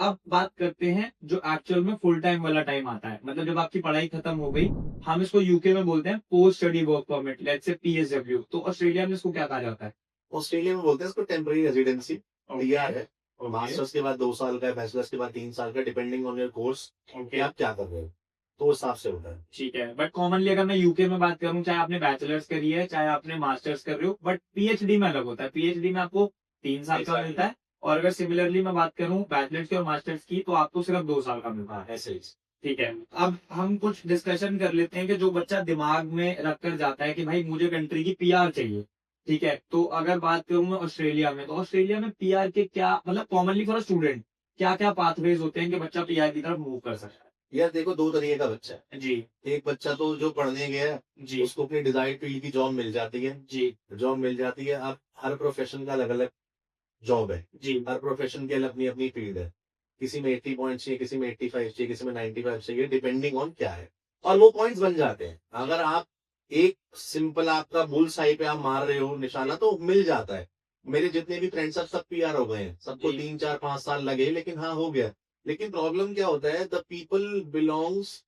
अब बात करते हैं जो एक्चुअल में फुल टाइम वाला टाइम आता है, मतलब जब आपकी पढ़ाई खत्म हो गई। हम इसको यूके में बोलते हैं post study work permit, let's say PSW. तो ऑस्ट्रेलिया में इसको क्या कहा जाता है? ऑस्ट्रेलिया में बोलते हैं इसको टेम्पररी रेजिडेंसी। ओके। है और ओके। मास्टर्स के बाद 2 साल का है, बैचलर्स के बाद 3 साल का, डिपेंडिंग ऑन योर कोर्स कि ओके। आप क्या कर रहे हो, तो उस हिसाब से होता है। ठीक है, बट कॉमनली अगर मैं यूके में बात करूं, चाहे आपने बैचलर्स करी है चाहे आपने मास्टर्स कर रहे हो, बट पीएचडी में अलग होता है। पीएचडी में आपको 3 साल का मिलता है, और अगर सिमिलरली मैं बात करूं बैचलर्स की और मास्टर्स की, तो आपको सिर्फ 2 साल का मिलता है। ऐसे ही। ठीक है। अब हम कुछ डिस्कशन कर लेते हैं कि जो बच्चा दिमाग में रख कर जाता है कि भाई मुझे कंट्री की पीआर चाहिए। ठीक है, तो अगर बात करूं मैं ऑस्ट्रेलिया में, तो ऑस्ट्रेलिया में पीआर के क्या मतलब, कॉमनली फॉर स्टूडेंट क्या क्या पाथवेज होते हैं कि बच्चा पीआर की तरफ मूव कर सकता यार देखो, 2 तरीके का बच्चा है। है? जी। एक बच्चा तो जो पढ़ने गया है, जी। उसको अपनी डिजायर्ड फील्ड की जॉब मिल जाती है। जी। जॉब मिल जाती है। अब हर प्रोफेशन का अलग अलग जॉब है। जी। हर प्रोफेशन की अपनी अपनी फील्ड है। किसी में 80 पॉइंट चाहिए, किसी में 85 चाहिए, किसी में 95 चाहिए, डिपेंडिंग ऑन क्या है। और वो पॉइंट्स बन जाते हैं। अगर आप एक सिंपल आपका बुल साई पे आप मार रहे हो निशाना, तो मिल जाता है। मेरे जितने भी फ्रेंड्स सब पीआर हो गए हैं, सबको जी। 3 4 5 साल लगे, लेकिन हाँ हो गया। लेकिन प्रॉब्लम क्या होता है, the people belongs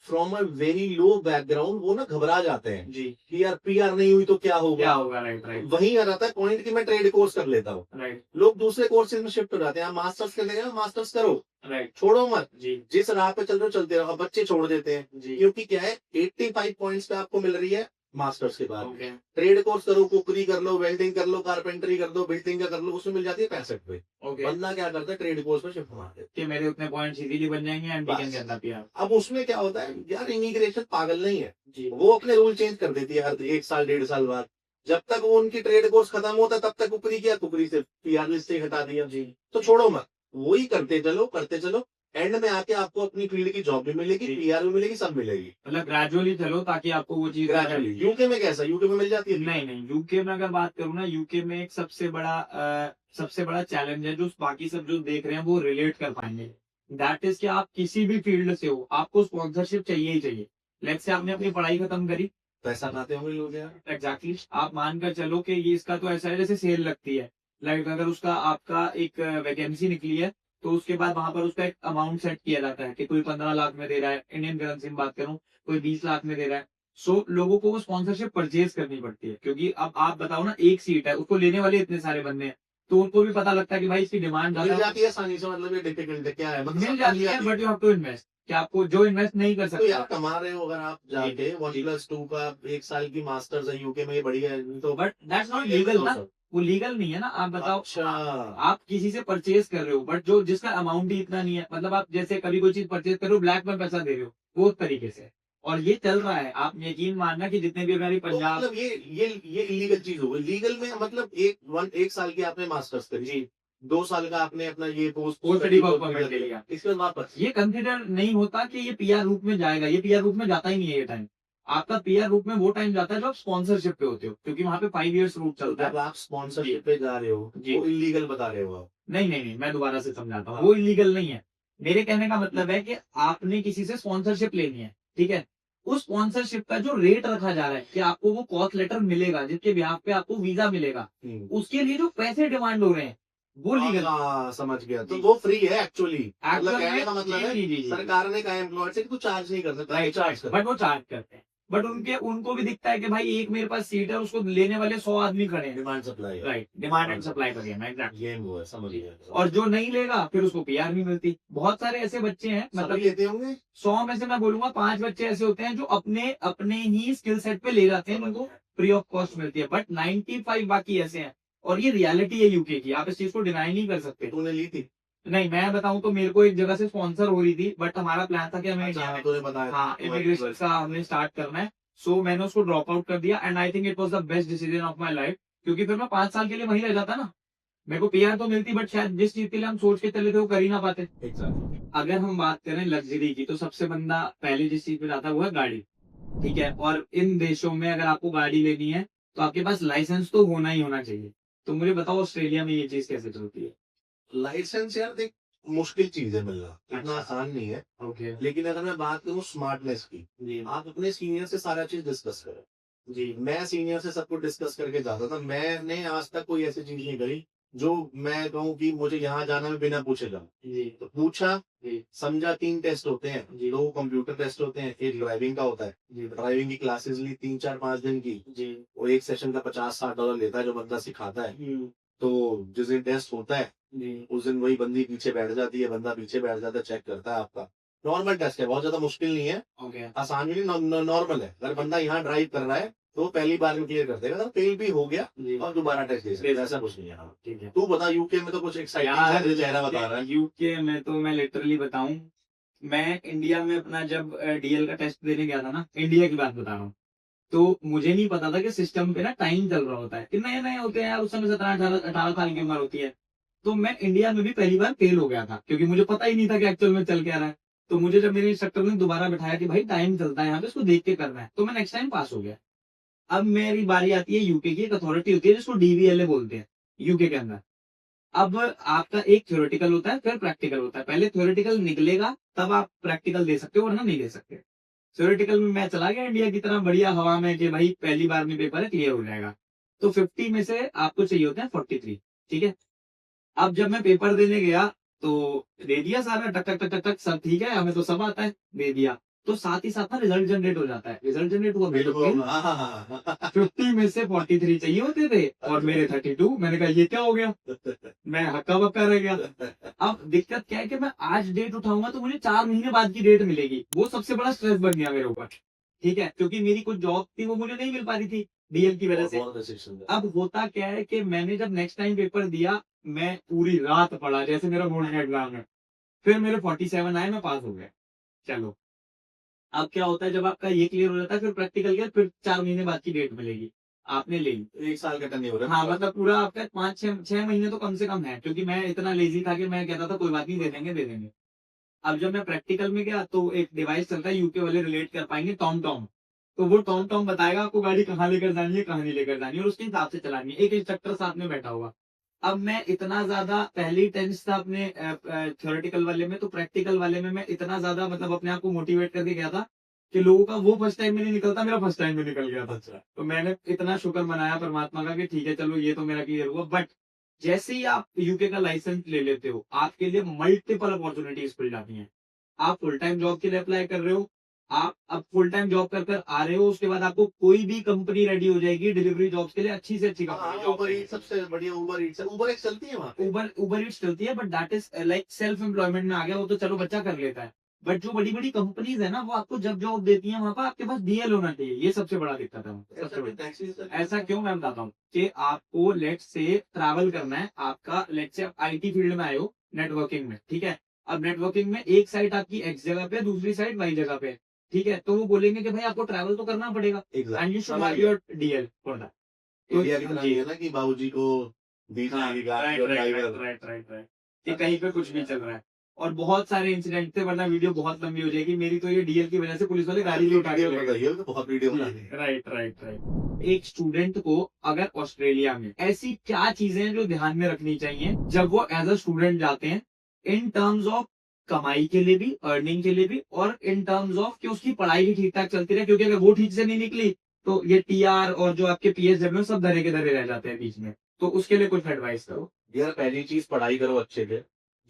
from a very low background, वो ना घबरा जाते हैं जी। कि यार पीआर नहीं हुई तो क्या क्या होगा। होगा? Right, right. वहीं आ जाता है पॉइंट कि मैं ट्रेड कोर्स कर लेता हूँ। राइट। लोग दूसरे कोर्सेज में शिफ्ट हो जाते हैं। आप मास्टर्स कर लेंगे, मास्टर्स करो, राइट। छोड़ो मत। जी। जिस राह पे चल रहे हो चलते रहो। अब बच्चे छोड़ देते हैं जी। क्योंकि क्या है, 85 पॉइंट्स पे आपको मिल रही है मास्टर्स के बाद। ओके। ट्रेड कोर्स करो, कुकरी कर लो, वेल्डिंग कर लो, कारपेंटरी कर दो, बिल्डिंग का कर लो, उसमें मिल जाती है 65 पे। ओके। बंदा क्या करता है, ट्रेड कोर्स में शिफ्ट मार देता कि मेरे उतने पॉइंट्स इजीली बन जाएंगे एंड वी कैन बस। Get the PR. अब उसमें क्या होता है यार, इमिग्रेशन पागल नहीं है। जी। वो अपने रूल चेंज कर देती है हर 1 साल 1.5 साल बाद। जब तक वो उनकी ट्रेड कोर्स खत्म होता है, तब तक कुकरी किया, कुकरी से पीआर लिस्ट से हटा दिया। जी। तो छोड़ो मत, वही करते चलो करते चलो। एंड में आके आपको अपनी फील्ड की जॉब भी मिलेगी, जी। पीआर भी मिलेगी, सब मिलेगी। मतलब ग्रेजुअली चलो ताकि आपको वो चीज ग्रेजुअली। यूके में कैसा, यूके में मिल जाती है? नहीं नहीं, यूके में अगर बात करूँ ना, यूके में एक सबसे बड़ा चैलेंज है जो बाकी सब जो देख रहे हैं वो रिलेट कर पाएंगे। दैट इज कि आप किसी भी फील्ड से हो, आपको स्पॉन्सरशिप चाहिए ही चाहिए। लेट्स से आपने अपनी पढ़ाई खत्म करी। पैसा खाते होंगे लोग यार। एग्जैक्टली आप मानकर चलो कि ये इसका तो ऐसा है जैसे सेल लगती है। लाइक अगर उसका आपका एक वैकेंसी निकली है, तो उसके बाद वहां पर उसका एक अमाउंट सेट किया जाता है कि कोई 15 लाख में दे रहा है, इंडियन करेंसी में बात करूं, कोई 20 लाख में दे रहा है। सो लोगों को वो स्पॉन्सरशिप परचेज करनी पड़ती है, क्योंकि अब आप बताओ ना, एक सीट है उसको लेने वाले इतने सारे बंदे हैं, तो उनको भी पता लगता है कि भाई इसकी डिमांड मिल ज्यादा जाती है आसानी से, मतलब ये डिफिकल्ट है क्या है, मतलब मिल सब मिल जाती है, जाती बट है। यू हैव टू इन्वेस्ट, कि आपको जो इन्वेस्ट नहीं कर तो यार सकता। कमा रहे हो अगर आप जाके, वन जी। प्लस टू का 1 साल की मास्टर्स है यूके में, ये बढ़िया है तो। बट दैट्स नॉट ये लीगल बताओ ना। सब। वो लीगल नहीं है ना, आप बताओ। अच्छा। आप किसी से परचेज कर रहे हो, बट जो जिसका अमाउंट ही इतना नहीं है, मतलब आप जैसे कभी कोई चीज परचेज कर रहे हो, ब्लैक में पैसा दे रहे हो, वो उस तरीके से। और ये चल रहा है, आप यकीन मानना कि जितने भी हमारी तो पंजाब। मतलब ये इलीगल चीज हो गई। लीगल में मतलब 1 साल की आपने मास्टर्स करी, जी। 2 साल का आपने अपना ये पोस्ट वो study study work work permit कर ले लिया, लिया। इसके बाद वापस। ये कंसिडर नहीं होता कि ये पीआर रूप में जाएगा, ये पीआर रूप में जाता ही नहीं है ये टाइम। आपका पीआर रूप में वो टाइम जाता है जब आप स्पॉन्सरशिप पे होते हो, क्योंकि वहां पे 5 इयर्स रूट तो चलता जब है। आप जी। स्पॉन्सरशिप पे जा रहे हो, जी। वो इलीगल बता रहे हो आप। नहीं नहीं नहीं, मैं दोबारा से समझाता हूँ, हाँ। वो इलीगल नहीं है। मेरे कहने का मतलब है कि आपने किसी से स्पॉन्सरशिप लेनी है, ठीक है। उस स्पॉन्सरशिप का जो रेट रखा जा रहा है कि आपको वो कॉस्ट लेटर मिलेगा जिसके ब्याह पे आपको वीजा मिलेगा, उसके लिए जो पैसे डिमांड हो रहे हैं वो लीगल। हाँ समझ गया, तो जी। वो फ्री है एक्चुअली। मतलब एक्चुअल कहने में का मतलब जी है जी जी जी। सरकार ने कहा एम्प्लॉयर से कि तू चार्ज नहीं कर सकता, ये राइट, चार्ज कर। बट वो चार्ज करते हैं। बट उनके उनको भी दिखता है कि भाई एक मेरे पास सीट है, उसको लेने वाले 100 आदमी खड़े हैं। डिमांड सप्लाई है। राइट, डिमांड एंड सप्लाई का गेम है, एग्जैक्ट। गेम वो है, समझ जी। गया। और जो नहीं लेगा फिर उसको पीआर नहीं मिलती। बहुत सारे ऐसे बच्चे हैं, सभी मतलब लेते होंगे। 100 में से मैं बोलूंगा 5 बच्चे ऐसे होते हैं जो अपने अपने ही स्किल सेट पे ले जाते हैं, उनको फ्री ऑफ कॉस्ट मिलती है, बट 95 बाकी ऐसे हैं। और ये रियलिटी है यूके की, आप इस चीज को डिनाई नहीं कर सकते। तूने ली थी? नहीं, मैं बताऊं तो मेरे को एक जगह से स्पॉन्सर हो रही थी, बट हमारा प्लान था कि हमें इंडिया में, तूने बताया हाँ, इमिग्रेशन का हमने स्टार्ट करना है। सो मैंने उसको ड्रॉप आउट कर दिया, and I think it was the best decision of my life, क्योंकि फिर मैं 5 साल के लिए वहीं रह जाता ना। मेरे को पीआर तो मिलती, बट शायद जिस चीज के लिए हम सोच के चले थे वो कर ही ना पाते। अगर हम बात करें लग्जरी की, तो सबसे बंदा पहले जिस चीज पे जाता है वो है गाड़ी। ठीक है, और इन देशों में अगर आपको गाड़ी लेनी है तो आपके पास लाइसेंस तो होना ही होना चाहिए। तो मुझे बताओ ऑस्ट्रेलिया में ये चीज कैसे चलती है? लाइसेंस यार देख, मुश्किल चीज है मिलना, इतना अच्छा। आसान नहीं है। ओके। लेकिन अगर मैं बात करूँ स्मार्टनेस की, जी। आप अपने सीनियर से सारा चीज डिस्कस करें। जी। मैं सीनियर से सब कुछ डिस्कस करके जाता था, मैंने आज तक कोई ऐसी चीज नहीं करी जो मैं कहूँ कि मुझे यहाँ जाना मैं बिना पूछे जाऊँ, जी तो पूछा, जी समझा। 3 टेस्ट होते हैं, जी 2 कंप्यूटर टेस्ट होते हैं, एक ड्राइविंग का होता है। जी ड्राइविंग की क्लासेस ली 3-4-5 दिन की, जी वो एक सेशन का $50-60 लेता है जो बंदा सिखाता है। तो जिस दिन टेस्ट होता है जी उस दिन वही बंदी पीछे बैठ जाती है, बंदा पीछे बैठ जाता है, चेक करता है आपका। नॉर्मल टेस्ट है, बहुत ज्यादा मुश्किल नहीं है, ओके आसान भी नहीं, नॉर्मल है। अगर बंदा यहाँ ड्राइव कर रहा है तो वो पहली बार में क्लियर कर देगा, अगर फेल भी हो गया जी और दोबारा टेस्ट दे सकता है, ऐसा कुछ नहीं है। हाँ। ठीक है तू बता, यूके में तो कुछ एक्साइटिंग यार चेहरा बता रहा है। यूके में तो मैं लिटरली बताऊं, मैं इंडिया में अपना जब डीएल का टेस्ट देने गया था ना, इंडिया की बात बता रहा हूँ, तो मुझे नहीं पता था कि सिस्टम पे ना टाइम चल रहा होता है कि नए नए होते हैं यार, उस समय 17-18 साल की उम्र होती है। तो मैं इंडिया में भी पहली बार फेल हो गया था क्योंकि मुझे पता ही नहीं था कि एक्चुअल में चल क्या रहा है। तो मुझे जब मेरे इंस्ट्रक्टर ने दोबारा बैठाया कि भाई टाइम चलता है यहाँ पे, इसको देख के करना है, तो मैं नेक्स्ट टाइम पास हो गया। अब मेरी बारी आती है, यूके की एक अथॉरिटी होती है जिसको डीवीएलए बोलते हैं यूके के अंदर। अब आपका एक थ्योरेटिकल होता है, फिर प्रैक्टिकल होता है। पहले थ्योरेटिकल निकलेगा तब आप प्रैक्टिकल दे सकते हो, वरना नहीं दे सकते। थ्योरेटिकल में मैं चला गया इंडिया की तरह बढ़िया हवा में कि भाई पहली बार में पेपर है, क्लियर हो जाएगा। तो 50 में से आपको चाहिए होते हैं 43। ठीक है। अब जब मैं पेपर देने गया तो दे दिया सारा, टक टक टक टक टक, सब ठीक है, हमें तो सब आता है, दे दिया। तो साथ ही साथ ना रिजल्ट जनरेट हो जाता है, रिजल्ट जनरेट हुआ, बिल्कुल, हाँ, हाँ, हाँ। 50 में से 43 चाहिए होते थे और मेरे 32। मैंने कहा ये क्या हो गया, मैं हक्का बक्का रह गया। अब दिक्कत क्या है कि मैं आज डेट उठाऊंगा तो मुझे 4 महीने बाद की डेट मिलेगी, वो सबसे बड़ा स्ट्रेस बन गया मेरे ऊपर। ठीक है, क्योंकि मेरी कुछ जॉब थी वो मुझे नहीं मिल पा रही थी डीएल की वजह से। बहुत restriction है। अब होता क्या है कि मैंने जब नेक्स्ट टाइम पेपर दिया, मैं पूरी रात पढ़ा जैसे मेरा बोर्ड का एग्जाम है, फिर मेरे 47 आए, मैं पास हो गया। चलो, अब क्या होता है जब आपका ये क्लियर हो जाता है, फिर प्रैक्टिकल के फिर 4 महीने बाद की डेट मिलेगी, आपने ले ली। 1 साल का टर्न हो रहा है। हाँ, मतलब पूरा आपका 5-6 महीने तो कम से कम है, क्योंकि मैं इतना लेजी था कि मैं कहता था कोई बात नहीं, दे देंगे दे देंगे। अब जब मैं प्रैक्टिकल में गया तो एक डिवाइस चलता है, यूके वाले रिलेट कर पाएंगे, टॉम टॉम। तो वो टॉम टॉम बताएगा आपको गाड़ी कहाँ लेकर जानी है, कहाँ नहीं लेकर जानी है, और उसके हिसाब से चलानी है, एक इंस्ट्रक्टर साथ में बैठा हुआ। अब मैं इतना ज्यादा पहले ही टेंस था अपने थ्योरेटिकल वाले में, तो प्रैक्टिकल वाले में मैं इतना ज्यादा मतलब अपने आप को मोटिवेट करके गया था कि लोगों का वो फर्स्ट टाइम में नहीं निकलता, मेरा फर्स्ट टाइम में निकल गया था। अच्छा। तो मैंने इतना शुक्र मनाया परमात्मा का कि ठीक है चलो ये तो मेरा क्लियर हुआ। बट जैसे ही आप यूके का लाइसेंस ले लेते हो, आपके लिए मल्टीपल अपॉर्चुनिटीज खुल जाती हैं। आप फुल टाइम जॉब के लिए अप्लाई कर रहे हो, आप अब फुल टाइम जॉब कर कर आ रहे हो, उसके बाद आपको कोई भी कंपनी रेडी हो जाएगी डिलीवरी जॉब्स के लिए, अच्छी से अच्छी हाँ, कंपनी उबर ईट्स सबसे बढ़िया, उबर ईट्स है। उबर एक चलती है वहाँ पे। उबर उबर ईट्स चलती है, but that is like self employment में आ गया, वो तो चलो बच्चा कर लेता है। बट जो बड़ी बड़ी कंपनीज है ना, वो आपको जब जॉब देती है वहां पर आपके पास डीएल होना चाहिए, ये सबसे बड़ा दिक्कत है, ऐसा सबसे भी बड़ी। टैक्सी ऐसा क्यों, मैं बताता हूँ कि आपको लेट से ट्रैवल करना है, आपका लेट से आईटी फील्ड में आए हो, नेटवर्किंग में, ठीक है। अब नेटवर्किंग में एक साइड आपकी एक्स जगह पे, दूसरी साइड वाई जगह पे, ठीक है। तो वो बोलेंगे कि भाई आपको ट्रैवल तो करना पड़ेगा, and you should have your DL for that. तो इंडिया की तरह जी, नहीं है ना कि बाबूजी को दी हाँ, जाएगी गाड़ी राइट और right right driver. Right right right, कि कहीं पे कुछ भी चल रहा है। और बहुत सारे इंसिडेंट थे, वरना वीडियो बहुत लंबी हो जाएगी मेरी, तो ये डीएल की वजह से पुलिस वाले गाड़ी नहीं उठा के ले गए। बताइए, तो बहुत वीडियो बना दी। Right right right. एक स्टूडेंट को अगर ऑस्ट्रेलिया में ऐसी क्या चीजें हैं जो ध्यान में रखनी चाहिए जब वो एज अ स्टूडेंट जाते हैं, इन टर्म्स ऑफ कमाई के लिए भी, अर्निंग के लिए भी, और इन टर्म्स ऑफ कि उसकी पढ़ाई भी ठीक ठाक चलती रहे, क्योंकि अगर वो ठीक से नहीं निकली तो ये टीआर और जो आपके पीएसडब्ल्यू सब धरे के धरे रह जाते हैं बीच में। तो उसके लिए कुछ एडवाइस करो। यार पहली चीज, पढ़ाई करो अच्छे से।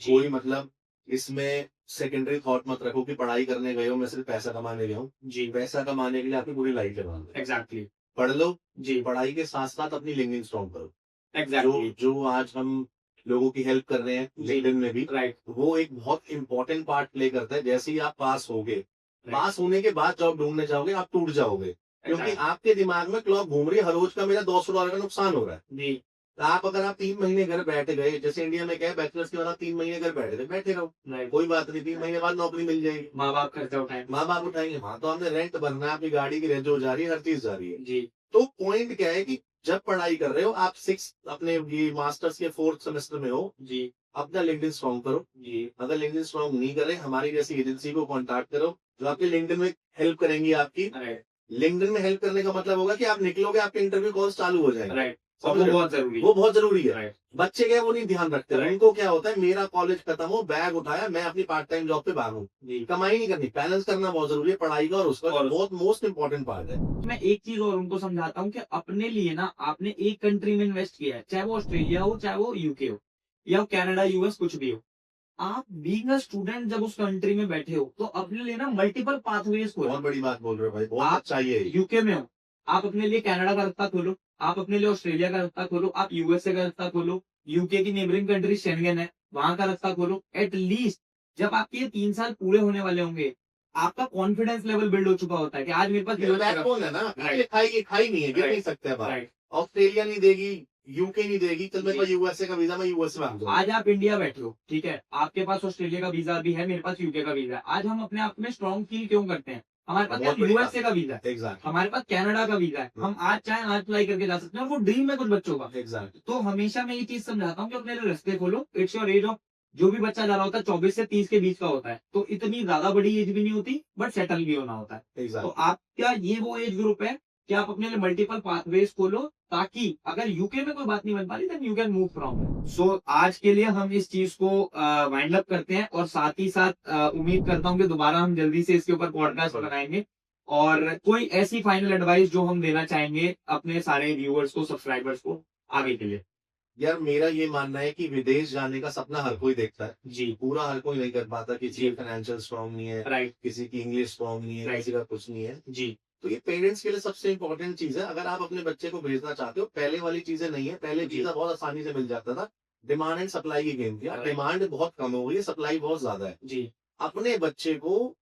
कोई मतलब इसमें सेकेंडरी थॉट मत रखो कि पढ़ाई करने गए हो, मैं सिर्फ पैसा कमाने गया हूँ। जी, पैसा कमाने के लिए आपकी पूरी लाइफ चला दो। एग्जैक्टली। पढ़ लो, जी, पढ़ाई के साथ साथ अपनी लिंक्डइन स्ट्रॉन्ग करो। एग्जैक्टली। जो आज हम लोगों की हेल्प कर रहे हैं लिंक्डइन में भी, राइट वो एक बहुत इंपॉर्टेंट पार्ट प्ले करता है। जैसे ही आप पास होगे, पास होने के बाद जॉब ढूंढने जाओगे, आप टूट जाओगे, क्योंकि आपके दिमाग में क्लॉक घूम रही है, हर रोज का मेरा $200 का नुकसान हो रहा है। जी, आप अगर आप 3 महीने घर बैठे गए, जैसे इंडिया में क्या है, बैचलर्स के बाद आप 3 महीने घर बैठे गए, बैठे रहो, राइट। कोई बात नहीं, 3 महीने बाद नौकरी मिल जाएगी, माँ बाप खर्चा उठाए। माँ बाप उठाएंगे। वहां तो हमने रेंट भरना है, आपकी गाड़ी की रेंट जो जा रही है, हर चीज जा रही है। जी, तो पॉइंट क्या है कि जब पढ़ाई कर रहे हो, आप 6 अपने ये मास्टर्स के 4th सेमेस्टर में हो, जी, अपना लिंक्डइन स्ट्रॉन्ग करो। जी, अगर लिंक्डइन स्ट्रॉन्ग नहीं करे, हमारी जैसी एजेंसी को कांटेक्ट करो, जो आपके लिंक्डइन में हेल्प करेंगी आपकी। राइट लिंक्डइन में हेल्प करने का मतलब होगा कि आप निकलोगे, आपके इंटरव्यू कॉल्स चालू हो जाएंगे। राइट और समझ वो रहे हो? बहुत जरूरी है। वो बहुत जरूरी है। राइट बच्चे क्या है, वो नहीं ध्यान रखते। Right. उनको क्या होता है, मेरा कॉलेज खत्म हो, बैग उठाया, मैं अपनी पार्ट टाइम जॉब पे भागूं। जी। कमाई नहीं करनी, बैलेंस करना बहुत जरूरी है, पढ़ाई का और उसका और बहुत मोस्ट इंपॉर्टेंट पार्ट है। मैं एक चीज और उनको समझाता हूँ कि अपने लिए ना आपने एक कंट्री में इन्वेस्ट किया है, चाहे वो ऑस्ट्रेलिया हो, चाहे वो यूके हो, या कनाडा, यूएस, कुछ भी हो। आप बीइंग अ स्टूडेंट जब उस कंट्री में बैठे हो तो अपने लिए ना मल्टीपल पाथवेज खोलो। बहुत बड़ी बात बोल रहे हो भाई, बहुत आप अच्छा ये है। यूके में हो, आप अपने लिए कनाडा का रास्ता खोलो, आप अपने लिए ऑस्ट्रेलिया का रास्ता खोलो, आप यूएसए का रास्ता खोलो, यूके की नेबरिंग कंट्री शेंगेन है, वहां का रास्ता खोलो। एटलीस्ट जब आपके ये 3 साल पूरे होने वाले होंगे, आपका कॉन्फिडेंस लेवल बिल्ड हो चुका होता है कि आज मेरे पास यूएस बैकबोन है ना, Right. ये खाई नहीं है, गिर Right. नहीं सकते अब आप। राइट। ऑस्ट्रेलिया नहीं देगी, यूके नहीं देगी, चल मेरे जी। पास यूएसए का वीजा, मैं यूएसए भाग जाऊंगा। आज आप इंडिया बैठे हो, ठीक है, आपके पास ऑस्ट्रेलिया का वीजा भी है, मेरे पास यूके का वीजा है। आज हम अपने आप में स्ट्रॉन्ग फील क्यों करते हैं? हमारे पास बहुत बड़ी यूएसए का वीजा है, एग्जैक्ट हमारे पास कनाडा का वीजा है, हम आज चाहे आज अप्लाई करके जा सकते हैं, और वो ड्रीम है कुछ बच्चों का। एग्जैक्ट तो हमेशा मैं ये चीज समझाता हूँ कि अपने लिए रास्ते खोलो। इट्स योर एज ऑफ, जो भी बच्चा जा रहा होता है 24 से 30 के बीच का होता है, तो इतनी ज्यादा बड़ी एज भी नहीं होती, बट सेटल भी होना होता है। तो एग्जैक्ट आपका ये वो एज ग्रुप है कि आप अपने लिए मल्टीपल पाथवेज खोलो, ताकि अगर यूके में कोई बात नहीं बन पा रही, then you can move from. So आज के लिए हम इस चीज को वाइंड अप करते हैं, और साथ ही साथ उम्मीद करता हूँ कि दोबारा हम जल्दी से इसके ऊपर पॉडकास्ट बनाएंगे। और कोई ऐसी फाइनल एडवाइस जो हम देना चाहेंगे अपने सारे व्यूअर्स को, सब्सक्राइबर्स को आगे के लिए? यार मेरा ये मानना है कि विदेश जाने का सपना हर कोई देखता है, जी। पूरा हर कोई नहीं कर पाता। किसी जी। की फाइनेंशियल स्ट्रांग नहीं है, राइट। किसी की इंग्लिश स्ट्रांग नहीं है, Right. किसी का कुछ नहीं है। जी। तो ये पेरेंट्स के लिए सबसे इंपॉर्टेंट चीज है। अगर आप अपने बच्चे को भेजना चाहते हो, पहले वाली चीजें नहीं है, पहले जी। वीजा बहुत आसानी से मिल जाता था। डिमांड एंड सप्लाई की गेम थी। Right. डिमांड बहुत कम हो गई है, सप्लाई बहुत ज्यादा है। जी। अपने बच्चे को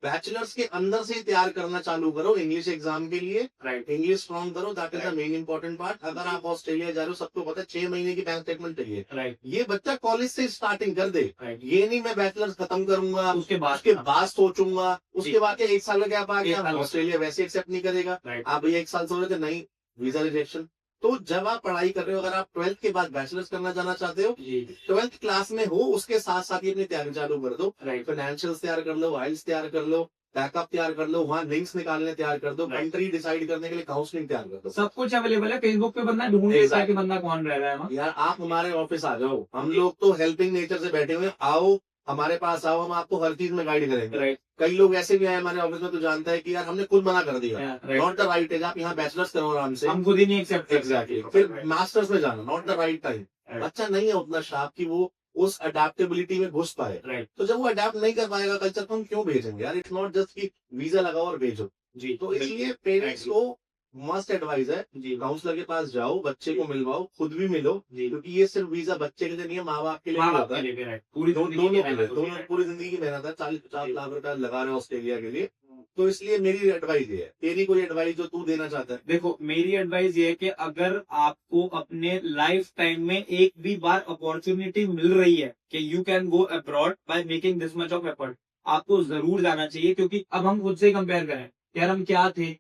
बैचलर्स के अंदर से ही तैयार करना चालू करो इंग्लिश एग्जाम के लिए। राइट। इंग्लिश स्ट्रॉन्ग करो, that is the Right. Main important part. अगर आप ऑस्ट्रेलिया जा रहे हो, सबको पता है 6 महीने की बैंक स्टेटमेंट चाहिए। राइट। ये बच्चा कॉलेज से स्टार्टिंग कर दे। राइट। ये नहीं मैं बैचलर्स खत्म करूंगा उसके बाद उसके बाद सोचूंगा, जी। उसके बाद क्या 1 साल का गैप आ एक गया, साल ऑस्ट्रेलिया वैसे एक्सेप्ट नहीं करेगा। राइट। आप भैया 1 साल सोच रहे थे, नहीं, वीजा रिजेक्शन। तो जब आप पढ़ाई कर रहे हो, अगर आप 12th के बाद बैचलर्स करना चाहना चाहते हो, जी। 12th क्लास में हो, उसके साथ साथ ही अपनी तैयारी चालू कर दो। राइट। फाइनेंशियल तैयार कर लो, आइल्स तैयार कर लो, बैकअप तैयार कर लो, वहां लिंक्स निकालने तैयार कर दो, Right. कंट्री डिसाइड करने के लिए काउंसलिंग तैयार कर दो। सब कुछ अवेलेबल है, फेसबुक पे बंदा ढूंढ लेता है Exactly. कि बंदा कौन रह रहा है वहाँ। यार आप हमारे ऑफिस आ जाओ, हम जी। लोग तो हेल्पिंग नेचर से बैठे हुए हैं। आओ हमारे पास आओ, हम आपको हर चीज में गाइड करेंगे। राइट। कई लोग ऐसे भी आए हमारे ऑफिस में, तो जानता है कि यार हमने खुद मना कर दिया, right. Not the right age, आप यहाँ बैचलर्स करो आराम से। हम खुद ही नहीं एक्सेप्ट एग्जैक्टली फिर मास्टर्स में जाना, नॉट द राइट टाइम। बच्चा नहीं है उतना शार्प कि वो उस अडेप्टेबिलिटी में घुस पाए। राइट। तो जब वो अडेप्ट नहीं कर पाएगा कल्चर को, हम क्यों भेजेंगे यार? इट्स नॉट जस्ट कि वीजा लगाओ और भेजो। जी। तो इसलिए पेरेंट्स को मस्ट एडवाइस है, जी। काउंसलर के पास जाओ, बच्चे को मिलवाओ, खुद भी मिलो। जी। क्योंकि ये सिर्फ वीजा बच्चे के लिए नहीं है, माँ बाप के लिए माँ भी बाप होता के है। लिए भी राइट, पूरी दोनों जिंदगी की के लिए, मेहनत होती दोनों है। पूरी जिंदगी की मेहनत है। 40-50 जी। लाख रुपया लगा रहे हो ऑस्ट्रेलिया के लिए। तो इसलिए मेरी एडवाइस ये है। तेरी कोई एडवाइस जो तू देना चाहता है? देखो, मेरी एडवाइस ये है कि अगर आपको अपने लाइफ टाइम में एक भी बार अपॉर्चुनिटी मिल रही है कि you can go abroad by making this much of effort, आपको जरूर जाना चाहिए। क्योंकि अब हम खुद से कंपेयर करें, यार हम क्या थे,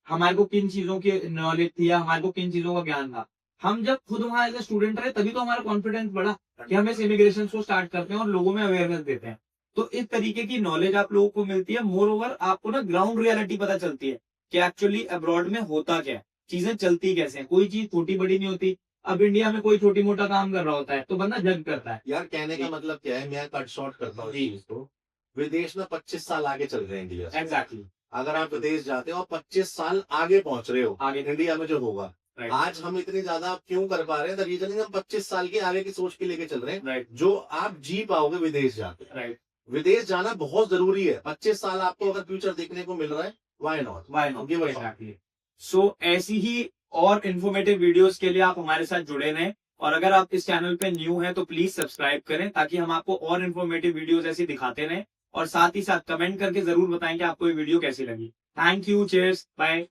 हमारे को किन चीजों की नॉलेज थी, या हमारे को किन चीजों का ज्ञान था। हम जब खुद वहां एज ए स्टूडेंट रहे, तभी तो हमारा कॉन्फिडेंस बढ़ा कि हम इस इमिग्रेशन को स्टार्ट करते हैं और लोगों में अवेयरनेस देते हैं। तो इस तरीके की नॉलेज आप लोगों को मिलती है। मोर ओवर आपको ना ग्राउंड रियलिटी पता चलती है कि एक्चुअली अब्रॉड में होता क्या है, चीजें चलती कैसे हैं। कोई चीज छोटी बड़ी नहीं होती। अब इंडिया में कोई छोटी मोटा काम कर रहा होता है तो बंदा जज करता है। यार कहने का जी। मतलब क्या है, मैं कट शॉर्ट करता हूँ इस जी। चीज को। विदेश में 25 साल आगे चल रहे हैं इंडिया से। एग्जैक्टली। अगर आप विदेश जाते हो और 25 साल आगे पहुंच रहे हो आगे। इंडिया में जो होगा, राइट। आज हम इतनी ज्यादा क्यों कर पा रहे हैं? द रीजन इज हम 25 साल के आगे की सोच के लेके चल रहे हैं, राइट। जो आप जी पाओगे विदेश जाके। राइट। विदेश जाना बहुत जरूरी है। 25 साल आपको अगर फ्यूचर देखने को मिल रहा है, why not? Why not? Give a shot. Exactly. So ऐसी ही और इन्फॉर्मेटिव वीडियोस के लिए आप हमारे साथ जुड़े रहें। और अगर आप इस चैनल पे न्यू हैं तो प्लीज सब्सक्राइब करें, ताकि हम आपको और इन्फॉर्मेटिव वीडियोस ऐसी दिखाते रहें। और साथ ही साथ कमेंट करके जरूर बताएं कि आपको ये वीडियो कैसी लगी। Thank you, cheers, bye.